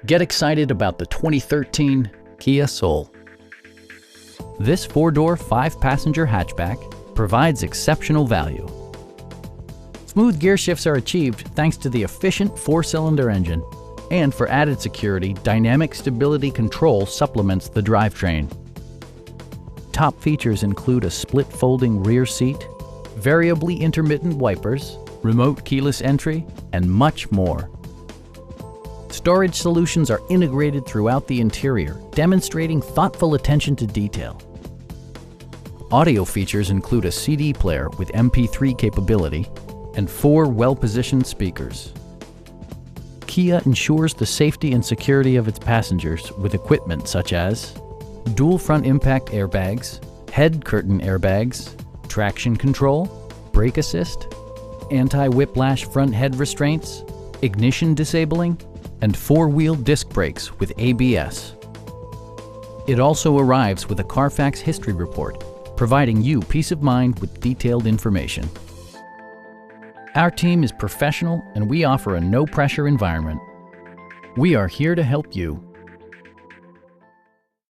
Get excited about the 2013 Kia Soul. This four-door, five-passenger hatchback provides exceptional value. Smooth gear shifts are achieved thanks to the efficient four-cylinder engine, and for added security, dynamic stability control supplements the drivetrain. Top features include a split folding rear seat, variably intermittent wipers, remote keyless entry, and much more. Storage solutions are integrated throughout the interior, demonstrating thoughtful attention to detail. Audio features include a CD player with MP3 capability and 4 well-positioned speakers. Kia ensures the safety and security of its passengers with equipment such as dual front impact airbags, head curtain airbags, traction control, brake assist, anti-whiplash front head restraints, ignition disabling, and 4-wheel disc brakes with ABS. It also arrives with a Carfax history report, providing you peace of mind with detailed information. Our team is professional and we offer a no-pressure environment. We are here to help you.